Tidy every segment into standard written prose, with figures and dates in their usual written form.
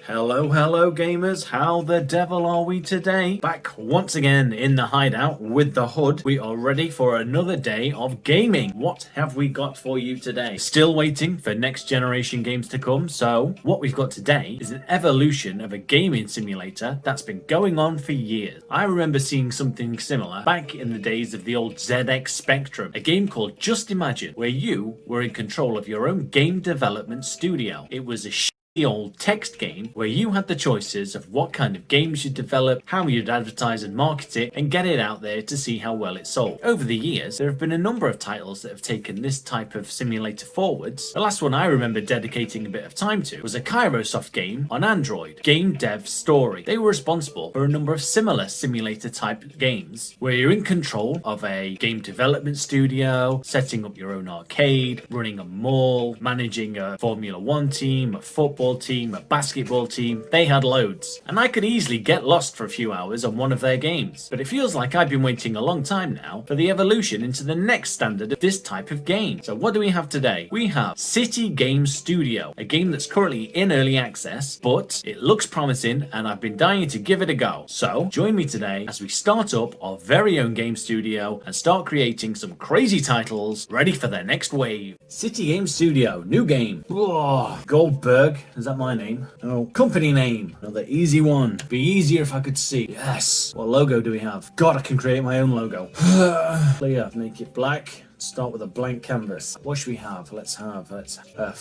Hello gamers, how the devil are we today? Back once again in the hideout with the hood. We are ready for another day of gaming. What have we got for you today? Still waiting for next generation games to come, so what we've got today is an evolution of a gaming simulator that's been going on for years. I remember seeing something similar back in the days of the old ZX Spectrum, a game called Just Imagine, where you were in control of your own game development studio. It was a the old text game where you had the choices of what kind of games you'd develop, how you'd advertise and market it, and get it out there to see how well it sold. Over the years, there have been a number of titles that have taken this type of simulator forwards. The last one I remember dedicating a bit of time to was a Kairosoft game on Android, Game Dev Story. They were responsible for a number of similar simulator type games where you're in control of a game development studio, setting up your own arcade, running a mall, managing a Formula 1 team, a football team, a basketball team. They had loads, and I could easily get lost for a few hours on one of their games. But it feels like I've been waiting a long time now for the evolution into the next standard of this type of game. So what do we have today? We have City Game Studio, a game that's currently in early access, but it looks promising and I've been dying to give it a go. So join me today as we start up our very own game studio and start creating some crazy titles ready for their next wave. City Game Studio, new game. Whoa, Goldberg. Is that my name? Oh, company name. Another easy one. Be easier if I could see. Yes. What logo do we have? God, I can create my own logo. Clear. Make it black. Start with a blank canvas. What should we have? Let's have a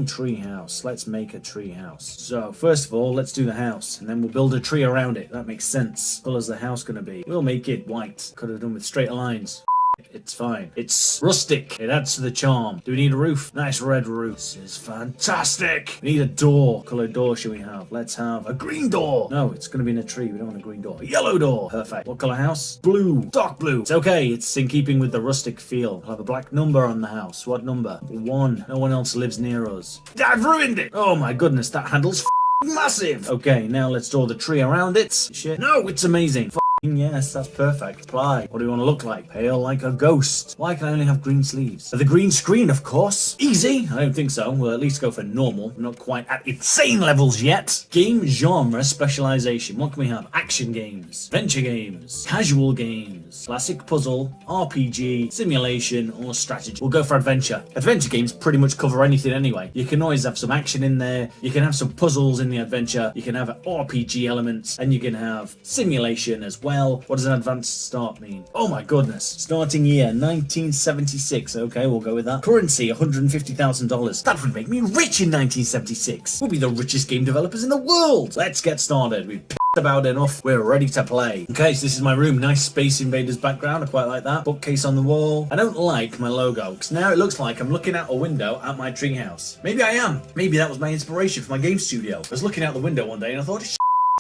tree house. Let's make a tree house. So first of all, let's do the house, and then we'll build a tree around it. That makes sense. What color's the house gonna be? We'll make it white. Could have done with straight lines. It's fine. It's rustic. It adds to the charm. Do we need a roof? Nice red roof. This is fantastic. We need a door. What color door should we have? Let's have a green door. No, it's going to be in a tree. We don't want a green door. A yellow door. Perfect. What color house? Blue. Dark blue. It's okay. It's in keeping with the rustic feel. I'll have a black number on the house. What number? 1. No one else lives near us. I've ruined it. Oh my goodness. That handle's massive. Okay, now let's draw the tree around it. Shit. No, it's amazing. Yes, that's perfect. Apply. What do you want to look like? Pale like a ghost. Why can I only have green sleeves? The green screen, of course. Easy? I don't think so. We'll at least go for normal. We're not quite at insane levels yet. Game genre specialization. What can we have? Action games, adventure games, casual games, classic puzzle, RPG, simulation, or strategy. We'll go for adventure. Adventure games pretty much cover anything anyway. You can always have some action in there. You can have some puzzles in the adventure. You can have RPG elements, and you can have simulation as well. What does an advanced start mean? Oh my goodness. Starting year 1976. Okay, we'll go with that. Currency $150,000. That would make me rich in 1976. We'll be the richest game developers in the world. Let's get started. We've about enough. We're ready to play. Okay, so this is my room. Nice Space Invaders background. I quite like that. Bookcase on the wall. I don't like my logo because now it looks like I'm looking out a window at my treehouse. Maybe I am. Maybe that was my inspiration for my game studio. I was looking out the window one day and I thought,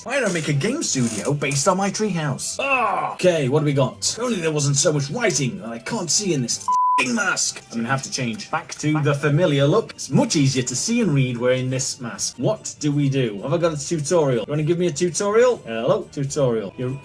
why don't I make a game studio based on my treehouse? Okay, what do we got? If only there wasn't so much writing that I can't see in this mask. I'm gonna have to change back to the familiar look. It's much easier to see and read wearing this mask. What do we do? Have I got a tutorial? You want to give me a tutorial? Hello, tutorial. You're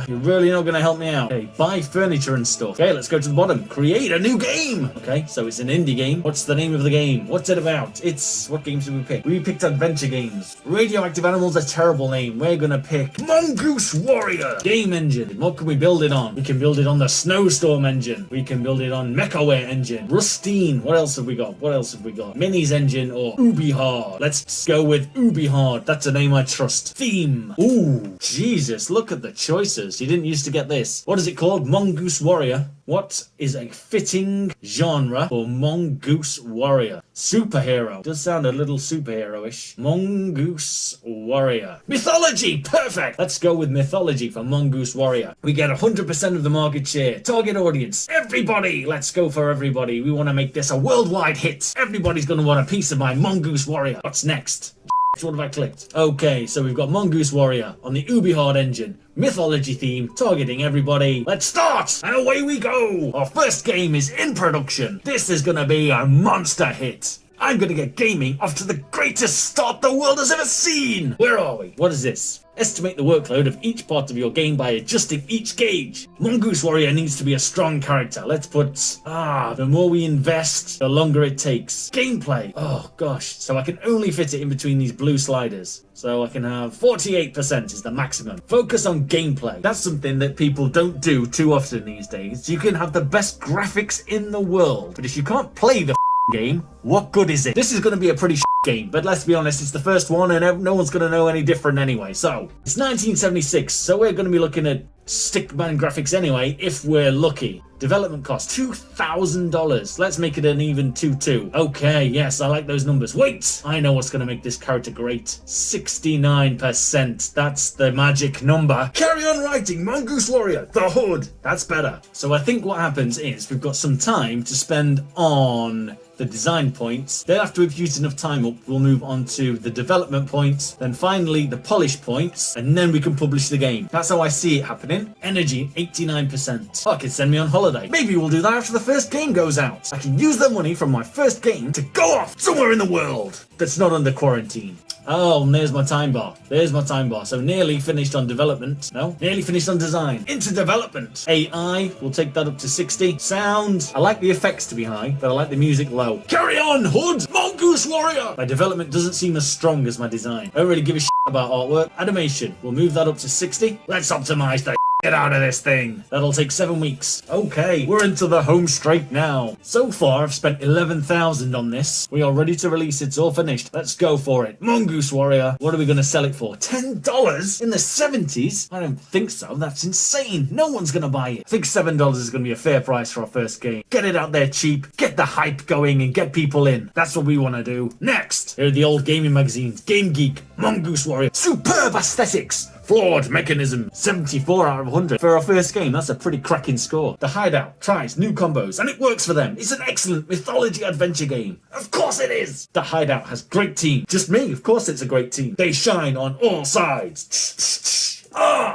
really not gonna help me out. Okay, buy furniture and stuff. Okay, let's go to the bottom. Create a new game. Okay, so it's an indie game. What's the name of the game? What's it about? What games did we pick? We picked adventure games. Radioactive Animals, a terrible name. We're gonna pick Mongoose Warrior. Game engine. What can we build it on? We can build it on the Snowstorm engine. We can build it on MechAware engine. Rustine. What else have we got? Minis engine or Ubi Hard. Let's go with Ubi Hard. That's a name I trust. Theme. Ooh, Jesus, look at the choices. You didn't used to get this. What is it called? Mongoose Warrior. What is a fitting genre for Mongoose Warrior? Superhero. Does sound a little superhero-ish. Mongoose Warrior. Mythology. Perfect. Let's go with mythology for Mongoose Warrior. We get 100% of the market share. Target audience. Everybody. Let's go for everybody. We want to make this a worldwide hit. Everybody's going to want a piece of my Mongoose Warrior. What's next? What have I clicked? Okay, so we've got Mongoose Warrior on the Ubi Hard engine. Mythology theme, targeting everybody. Let's start! And away we go! Our first game is in production. This is gonna be a monster hit. I'm gonna get gaming off to the greatest start the world has ever seen! Where are we? What is this? Estimate the workload of each part of your game by adjusting each gauge. Mongoose Warrior needs to be a strong character. Let's put, the more we invest, the longer it takes. Gameplay. Oh gosh, so I can only fit it in between these blue sliders. So I can have 48% is the maximum. Focus on gameplay. That's something that people don't do too often these days. You can have the best graphics in the world, but if you can't play the game, what good is it? This is going to be a pretty game, but let's be honest, it's the first one and no one's going to know any different anyway. So it's 1976, so we're going to be looking at stickman graphics anyway, if we're lucky. Development cost $2,000. Let's make it an even 2-2. Okay, yes, I like those numbers. Wait, I know what's going to make this character great. 69%. That's the magic number. Carry on writing, Mongoose Warrior, the Hood. That's better. So I think what happens is we've got some time to spend on the design points. Then after we've used enough time up, we'll move on to the development points, then finally the polish points, and then we can publish the game. That's how I see it happening. Energy, 89%. I can send me on holiday. Maybe we'll do that after the first game goes out. I can use the money from my first game to go off somewhere in the world that's not under quarantine. Oh, and there's my time bar. There's my time bar. So nearly finished on development. No, nearly finished on design. Into development. AI, we'll take that up to 60. Sound, I like the effects to be high, but I like the music low. Carry on, Hood! Mongoose Warrior! My development doesn't seem as strong as my design. I don't really give a shit about artwork. Animation, we'll move that up to 60. Let's optimize the get out of this thing. That'll take 7 weeks. Okay, we're into the home straight now. So far, I've spent 11,000 on this. We are ready to release it. It's all finished. Let's go for it. Mongoose Warrior. What are we going to sell it for? $10 in the 70s? I don't think so. That's insane. No one's going to buy it. I think $7 is going to be a fair price for our first game. Get it out there cheap. Get the hype going and get people in. That's what we want to do. Next, here are the old gaming magazines. Game Geek, Mongoose Warrior. Superb aesthetics. Flawed mechanism, 74 out of 100. For our first game, that's a pretty cracking score. The Hideout tries new combos, and it works for them. It's an excellent mythology adventure game. Of course it is! The Hideout has great team. Just me, of course it's a great team. They shine on all sides.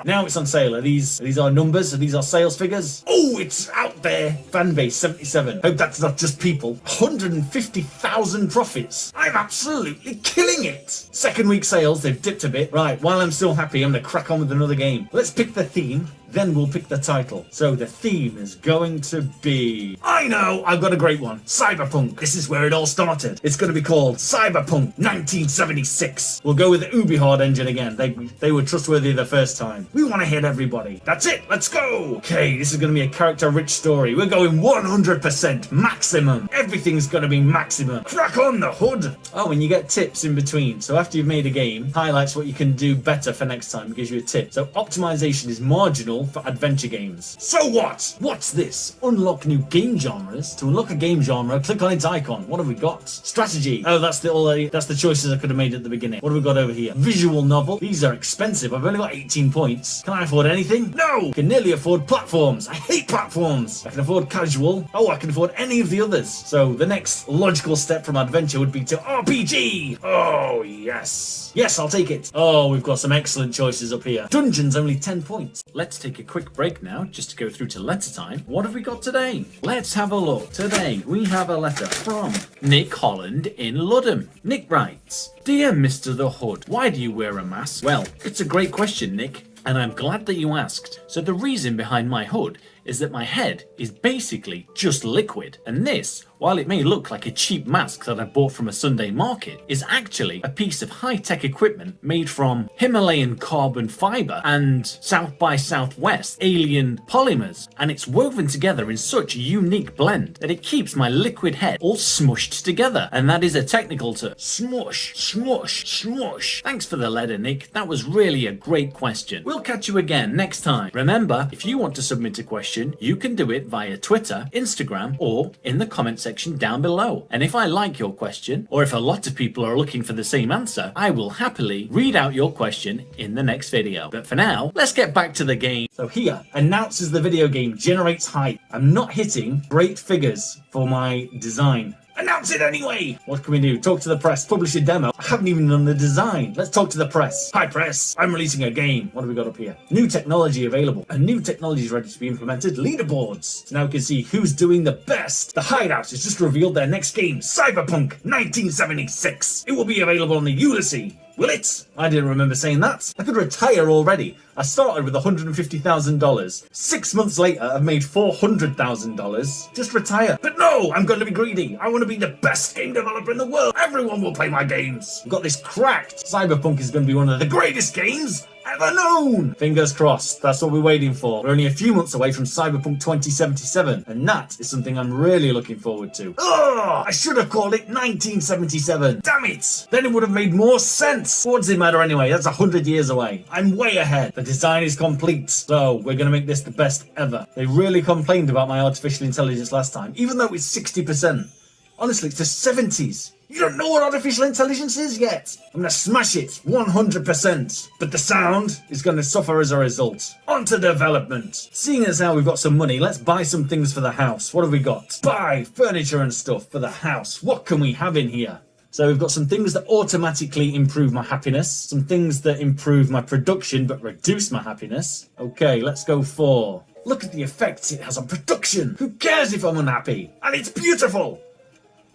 Now it's on sale. Are these our numbers? Are these our sales figures? Oh, it's out there. Fan base 77. Hope that's not just people. 150,000 profits. I'm absolutely killing it. Second week sales, they've dipped a bit. Right, while I'm still happy, I'm gonna crack on with another game. Let's pick the theme. Then we'll pick the title. So the theme is going to be... I know! I've got a great one. Cyberpunk. This is where it all started. It's going to be called Cyberpunk 1976. We'll go with the UbiHard engine again. They were trustworthy the first time. We want to hit everybody. That's it. Let's go! Okay, this is going to be a character-rich story. We're going 100% maximum. Everything's going to be maximum. Crack on the Hood! Oh, and you get tips in between. So after you've made a game, highlights what you can do better for next time. It gives you a tip. So optimization is marginal for adventure games. So what? What's this? Unlock new game genres. To unlock a game genre, click on its icon. What have we got? Strategy. Oh, that's the choices I could have made at the beginning. What have we got over here? Visual novel. These are expensive. I've only got 18 points. Can I afford anything? No! I can nearly afford platforms. I hate platforms. I can afford casual. Oh, I can afford any of the others. So the next logical step from adventure would be to RPG. Oh, yes. Yes, I'll take it. Oh, we've got some excellent choices up here. Dungeons, only 10 points. Let's take a quick break now, just to go through to letter time. What have we got today? Let's have a look. Today, we have a letter from Nick Holland in Ludham. Nick writes, Dear Mr. the Hood, why do you wear a mask? Well, it's a great question, Nick, and I'm glad that you asked. So the reason behind my hood is that my head is basically just liquid, and this, while it may look like a cheap mask that I bought from a Sunday market, is actually a piece of high-tech equipment made from Himalayan carbon fiber and South by Southwest alien polymers, and it's woven together in such a unique blend that it keeps my liquid head all smushed together, and that is a technical term. Smush, smush, smush. Thanks for the letter, Nick. That was really a great question. We'll catch you again next time. Remember, if you want to submit a question, you can do it via Twitter, Instagram, or in the comment section down below. And if I like your question, or if a lot of people are looking for the same answer, I will happily read out your question in the next video. But for now, let's get back to the game. So here, announces the video game generates hype. I'm not hitting great figures for my design. Announce it anyway! What can we do? Talk to the press, publish a demo. I haven't even done the design. Let's talk to the press. Hi press, I'm releasing a game. What have we got up here? New technology available. A new technology is ready to be implemented. Leaderboards. So now we can see who's doing the best. The Hideout has just revealed their next game, Cyberpunk 1976. It will be available on the Ulysses. Will it? I didn't remember saying that. I could retire already. I started with $150,000. 6 months later, I've made $400,000. Just retire. But no, I'm going to be greedy. I want to be the best game developer in the world. Everyone will play my games. I've got this cracked. Cyberpunk is going to be one of the greatest games ever known. Fingers crossed. That's what we're waiting for. We're only a few months away from Cyberpunk 2077, and that is something I'm really looking forward to. Oh, I should have called it 1977. Damn it. Then it would have made more sense. What does it matter anyway? That's 100 years away. I'm way ahead. The design is complete, so we're going to make this the best ever. They really complained about my artificial intelligence last time, even though it's 60%. Honestly, it's the 70s. You don't know what artificial intelligence is yet. I'm gonna smash it 100%. But the sound is gonna suffer as a result. On to development. Seeing as how we've got some money, let's buy some things for the house. What have we got? Buy furniture and stuff for the house. What can we have in here? So we've got some things that automatically improve my happiness. Some things that improve my production but reduce my happiness. Okay, let's go for... Look at the effects it has on production. Who cares if I'm unhappy? And it's beautiful.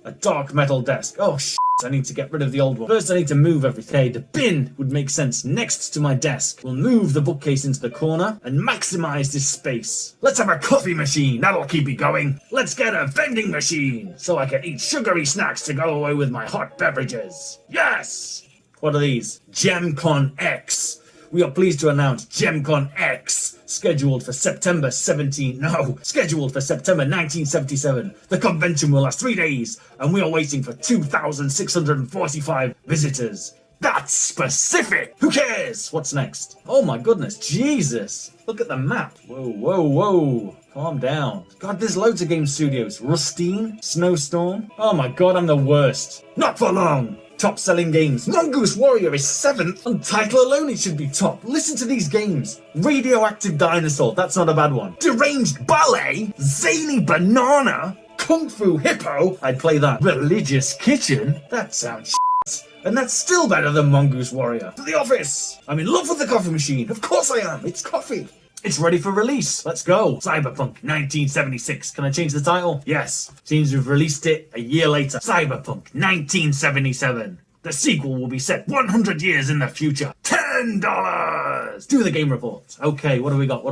A dark metal desk. Oh, shit. I need to get rid of the old one. First, I need to move everything. The bin would make sense next to my desk. We'll move the bookcase into the corner and maximize this space. Let's have a coffee machine. That'll keep me going. Let's get a vending machine so I can eat sugary snacks to go away with my hot beverages. Yes! What are these? GemCon X. We are pleased to announce GemCon X, scheduled for September 1977. The convention will last 3 days, and we are waiting for 2,645 visitors. That's specific! Who cares? What's next? Oh my goodness, Jesus! Look at the map. Whoa, whoa, whoa. Calm down. God, there's loads of game studios. Rustine, Snowstorm. Oh my god, I'm the worst. Not for long! Top selling games. Mongoose Warrior is 7th. On title alone, it should be top. Listen to these games. Radioactive Dinosaur, that's not a bad one. Deranged Ballet, Zany Banana, Kung Fu Hippo, I'd play that. Religious Kitchen, that sounds shit. And that's still better than Mongoose Warrior. To The Office, I'm in love with the coffee machine. Of course I am, it's coffee. It's ready for release. Let's go. Cyberpunk 1976. Can I change the title? Yes. Seems we've released it a year later. Cyberpunk 1977. The sequel will be set 100 years in the future. $10! Do the game report. Okay, what have we got?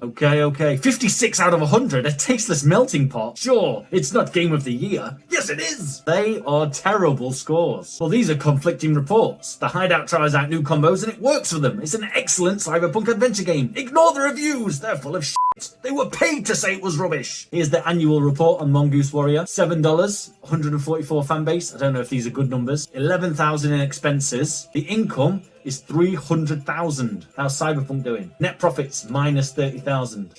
Okay. 56 out of 100. A tasteless melting pot. Sure, it's not game of the year. Yes, it is. They are terrible scores. Well, these are conflicting reports. The Hideout tries out new combos and it works for them. It's an excellent cyberpunk adventure game. Ignore the reviews. They're full of shit. They were paid to say it was rubbish. Here's the annual report on Mongoose Warrior. $7, 144 fan base. I don't know if these are good numbers. 11,000 in expenses. The income is 300,000. How's Cyberpunk doing? Net profits minus 30,000.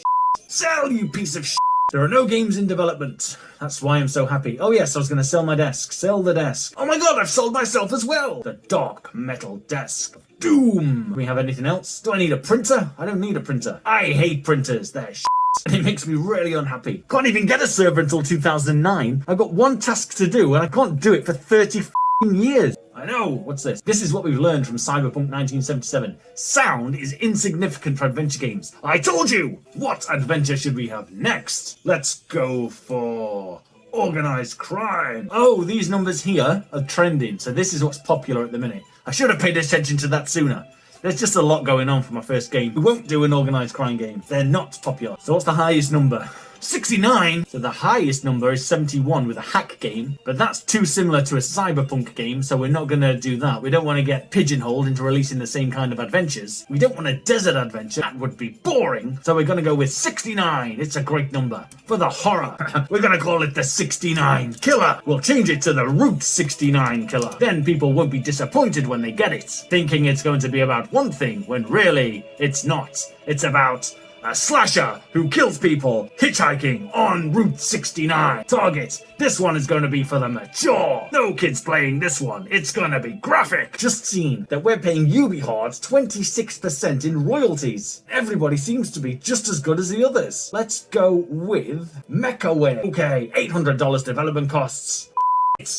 Sell, you piece of shit. There are no games in development. That's why I'm so happy. Oh yes, I was going to sell my desk. Sell the desk. Oh my god, I've sold myself as well. The dark metal desk. Doom. Do we have anything else? Do I need a printer? I don't need a printer. I hate printers. They're shit. And it makes me really unhappy. Can't even get a server until 2009. I've got one task to do and I can't do it for 30 years. I know. What's this? This is what we've learned from Cyberpunk 1977. Sound is insignificant for adventure games. I told you! What adventure should we have next? Let's go for... organized crime. Oh, these numbers here are trending, so this is what's popular at the minute. I should have paid attention to that sooner. There's just a lot going on for my first game. We won't do an organized crime game. They're not popular. So what's the highest number? 69! So the highest number is 71 with a hack game, but that's too similar to a cyberpunk game, so we're not going to do that. We don't want to get pigeonholed into releasing the same kind of adventures. We don't want a desert adventure. That would be boring. So we're going to go with 69. It's a great number. For the horror, we're going to call it the 69 Killer. We'll change it to the Route 69 Killer. Then people won't be disappointed when they get it, thinking it's going to be about one thing, when really, it's not. It's about A slasher who kills people hitchhiking on Route 69. Target. This one is going to be for the mature. No kids playing this one. It's going to be graphic. Just seen that we're paying Ubisoft 26% in royalties. Everybody seems to be just as good as the others. Let's go with MechaWare. Okay, $800 development costs.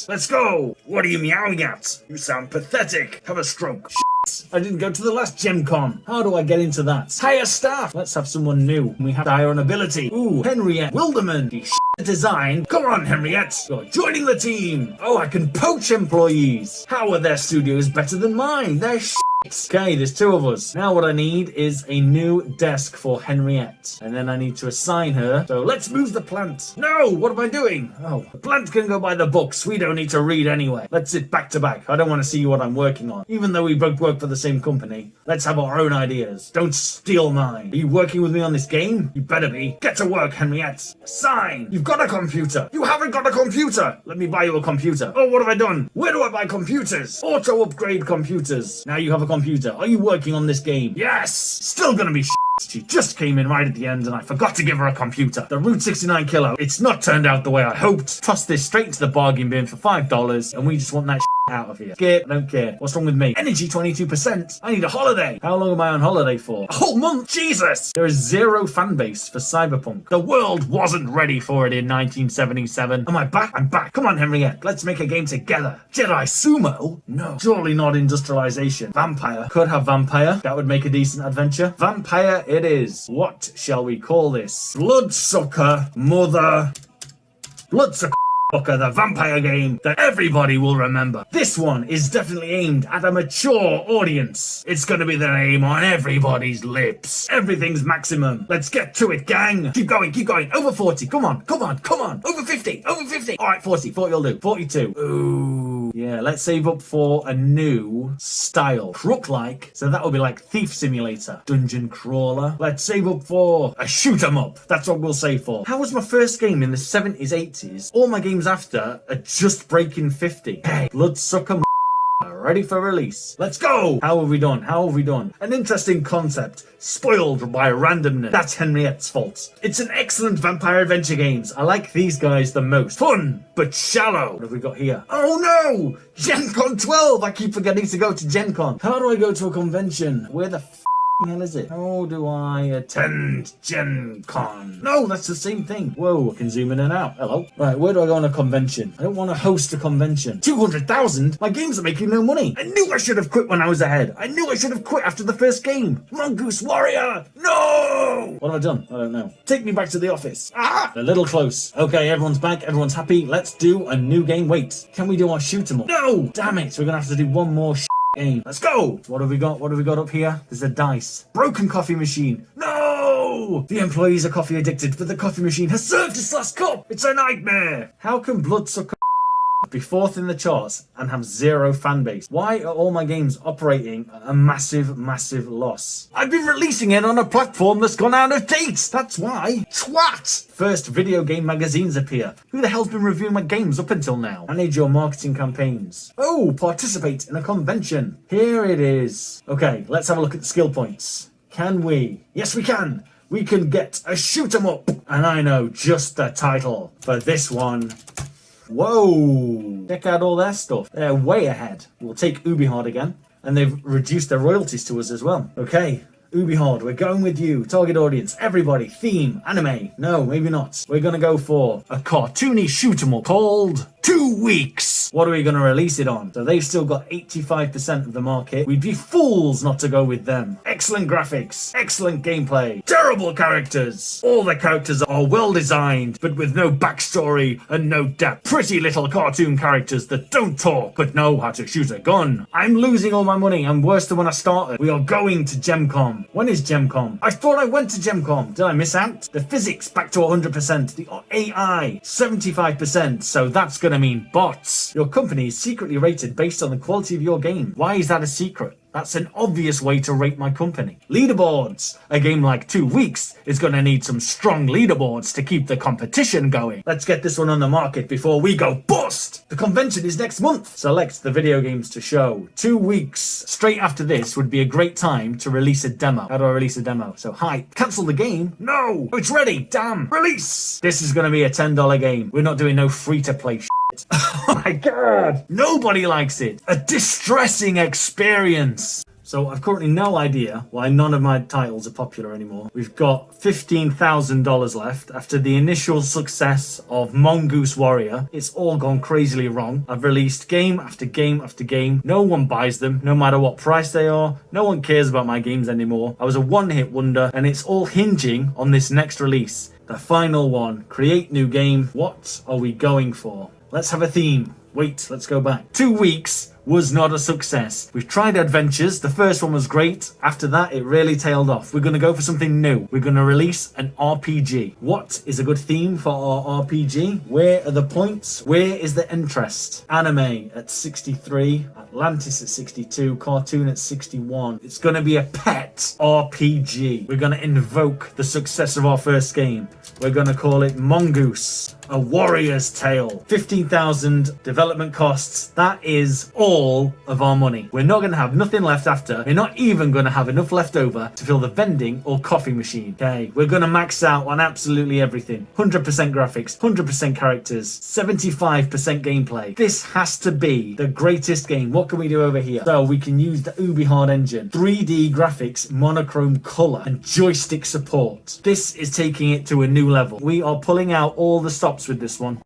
Let's go. What are you meowing at? You sound pathetic. Have a stroke. I didn't go to the last Gen Con. How do I get into that? Hire staff. Let's have someone new. We have to hire an ability. Ooh, Henriette Wilderman. The design. Come on, Henriette. You're joining the team. Oh, I can poach employees. How are their studios better than mine? They're Okay, there's two of us. Now what I need is a new desk for Henriette. And then I need to assign her. So let's move the plant. No, what am I doing? Oh, the plant can go by the books. We don't need to read anyway. Let's sit back to back. I don't want to see what I'm working on. Even though we both work for the same company. Let's have our own ideas. Don't steal mine. Are you working with me on this game? You better be. Get to work, Henriette. Assign. You've got a computer. You haven't got a computer. Let me buy you a computer. Oh, what have I done? Where do I buy computers? Auto upgrade computers. Now you have a computer. Are you working on this game? Yes! Still gonna be She just came in right at the end and I forgot to give her a computer. The Route 69 killer. It's not turned out the way I hoped. Toss this straight into the bargain bin for $5 and we just want that out of here. Skip, I don't care. What's wrong with me? Energy 22%. I need a holiday. How long am I on holiday for? A whole month? Jesus! There is zero fan base for Cyberpunk. The world wasn't ready for it in 1977. Am I back? I'm back. Come on, Henriette. Let's make a game together. Jedi Sumo? No. Surely not industrialization. Vampire. Could have vampire. That would make a decent adventure. Vampire it is. What shall we call this? Bloodsucker Mother... Bloodsucker the vampire game that everybody will remember. This one is definitely aimed at a mature audience. It's gonna be the name on everybody's lips. Everything's maximum. Let's get to it, gang. Keep going, keep going. Over 40. Come on, come on, come on. Over 50, over 50. All right, 40. 40 will do. 42. Ooh. Yeah, let's save up for a new style. Crook-like. So that will be like Thief Simulator. Dungeon Crawler. Let's save up for a shoot 'em up. That's what we'll save for. How was my first game in the 70s, 80s? All my games after are just breaking 50. Hey, Bloodsucker ready for release. Let's go! How have we done? How have we done? An interesting concept. Spoiled by randomness. That's Henriette's fault. It's an excellent vampire adventure games. I like these guys the most. Fun, but shallow. What have we got here? Oh no! Gen Con 12! I keep forgetting to go to Gen Con. How do I go to a convention? Where the hell is it? How do I attend Gen Con? No, that's the same thing. Whoa, I can zoom in and out. Hello. Right, where do I go on a convention? I don't want to host a convention. 200,000? My games are making no money. I knew I should have quit when I was ahead. I knew I should have quit after the first game. Mongoose Warrior! No! What have I done? I don't know. Take me back to the office. Ah! A little close. Okay, everyone's back. Everyone's happy. Let's do a new game. Wait, can we do our shoot 'em up? No! Damn it. We're going to have to do one more game. Let's go! What have we got? What have we got up here? There's a dice. Broken coffee machine. No! The employees are coffee addicted, but the coffee machine has served its last cup. It's a nightmare. How can Bloodsucker be fourth in the charts and have zero fan base? Why are all my games operating at a massive, massive loss? I've been releasing it on a platform that's gone out of date. That's why. Twat! First video game magazines appear. Who the hell's been reviewing my games up until now? Manage your marketing campaigns. Oh, participate in a convention. Here it is. Okay, let's have a look at the skill points. Can we? Yes, we can. We can get a shoot 'em up. And I know just the title for this one. Whoa! Check out all their stuff. They're way ahead. We'll take Ubisoft again. And they've reduced their royalties to us as well. Okay. Ubisoft, we're going with you. Target audience, everybody. Theme, anime. No, maybe not. We're gonna go for a cartoony shoot 'em up called 2 Weeks. What are we gonna release it on? So they've still got 85% of the market. We'd be fools not to go with them. Excellent graphics, excellent gameplay, terrible characters. All the characters are well designed, but with no backstory and no depth. Pretty little cartoon characters that don't talk, but know how to shoot a gun. I'm losing all my money. I'm worse than when I started. We are going to Gemcom. When is Gemcom? I thought I went to Gemcom. Did I miss out? The physics back to 100%. The AI 75%. So that's gonna mean bots. Your company is secretly rated based on the quality of your game. Why is that a secret? That's an obvious way to rate my company. Leaderboards. A game like 2 Weeks is going to need some strong leaderboards to keep the competition going. Let's get this one on the market before we go bust. The convention is next month. Select the video games to show. 2 weeks. Straight after this would be a great time to release a demo. How do I release a demo? So hi, cancel the game? No, it's ready. Damn, release. This is going to be a $10 game. We're not doing no free to play shit. Oh my god! Nobody likes it! A distressing experience! So I've currently no idea why none of my titles are popular anymore. We've got $15,000 left after the initial success of Mongoose Warrior. It's all gone crazily wrong. I've released game after game after game. No one buys them, no matter what price they are. No one cares about my games anymore. I was a one-hit wonder, and it's all hinging on this next release. The final one. Create new game. What are we going for? Let's have a theme. Wait, let's go back. 2 weeks was not a success. We've tried adventures. The first one was great. After that, it really tailed off. We're going to go for something new. We're going to release an RPG. What is a good theme for our RPG? Where are the points? Where is the interest? Anime at 63, Atlantis at 62, cartoon at 61. It's going to be a pet RPG. We're going to invoke the success of our first game. We're going to call it Mongoose, a warrior's tale. 15,000 development costs. That is all of our money. We're not going to have nothing left after. We're not even going to have enough left over to fill the vending or coffee machine. Okay, we're going to max out on absolutely everything. 100% graphics, 100% characters, 75% gameplay. This has to be the greatest game. What can we do over here? So we can use the Ubi Hard engine, 3D graphics, monochrome color, and joystick support. This is taking it to a new level. We are pulling out all the stops with this one.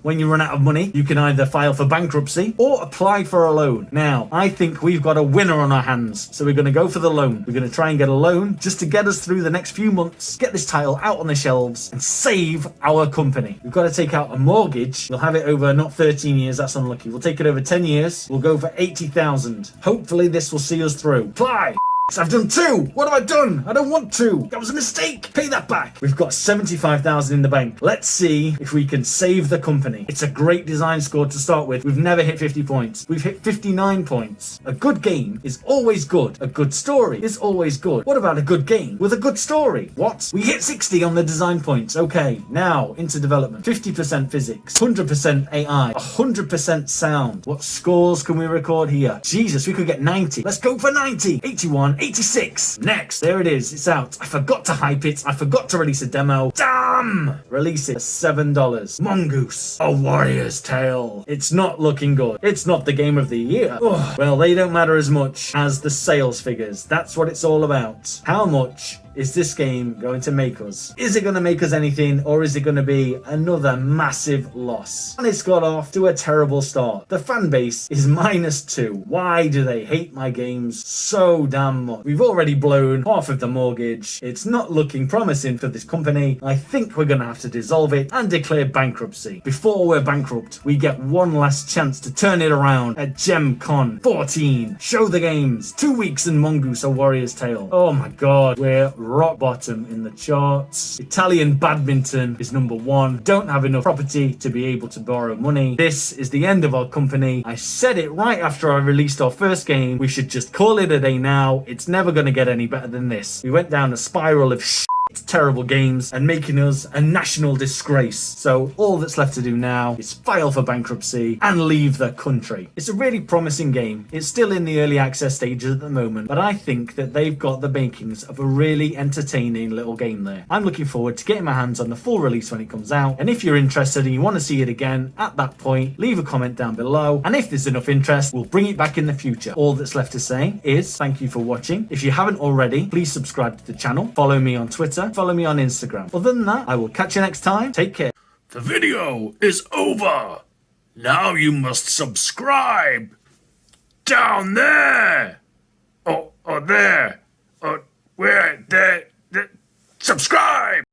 When you run out of money, you can either file for bankruptcy or apply for a loan. Now, I think we've got a winner on our hands, so we're going to go for the loan. We're going to try and get a loan just to get us through the next few months, get this title out on the shelves, and save our company. We've got to take out a mortgage. We'll have it over not 13 years, that's unlucky. We'll take it over 10 years. We'll go for 80,000. Hopefully this will see us through. Apply! I've done 2. What have I done? I don't want to. That was a mistake. Pay that back. We've got 75,000 in the bank. Let's see if we can save the company. It's a great design score to start with. We've never hit 50 points. We've hit 59 points. A good game is always good. A good story is always good. What about a good game with a good story? What? We hit 60 on the design points. Okay, now into development. 50% physics, 100% AI, 100% sound. What scores can we record here? Jesus, we could get 90. Let's go for 90. 81. 86. Next. There it is. It's out. I forgot to hype it. I forgot to release a demo. Damn! Release it for $7. Mongoose. A warrior's tale. It's not looking good. It's not the game of the year. Ugh. Well, they don't matter as much as the sales figures. That's what it's all about. How much is this game going to make us? Is it going to make us anything, or is it going to be another massive loss? And it's got off to a terrible start. The fan base is -2. Why do they hate my games so damn much? We've already blown half of the mortgage. It's not looking promising for this company. I think we're going to have to dissolve it and declare bankruptcy. Before we're bankrupt, we get one last chance to turn it around at Gem Con 14. Show the games. 2 weeks and Mongoose, a warrior's tale. Oh my god, we're rock bottom in the charts. Italian badminton is #1. Don't have enough property to be able to borrow money. This is the end of our company. I said it right after I released our first game. We should just call it a day now. It's never going to get any better than this. We went down a spiral of terrible games and making us a national disgrace. So all that's left to do now is file for bankruptcy and leave the country. It's a really promising game. It's still in the early access stages at the moment, but I think that they've got the makings of a really entertaining little game there. I'm looking forward to getting my hands on the full release when it comes out, and if you're interested and you want to see it again at that point, leave a comment down below, and if there's enough interest, we'll bring it back in the future. All that's left to say is thank you for watching. If you haven't already, please subscribe to the channel, follow me on Twitter, follow me on Instagram. Other than that, I will catch you next time. Take care. The video is over. Now you must subscribe. Down there. Or there. Or where? There. Subscribe.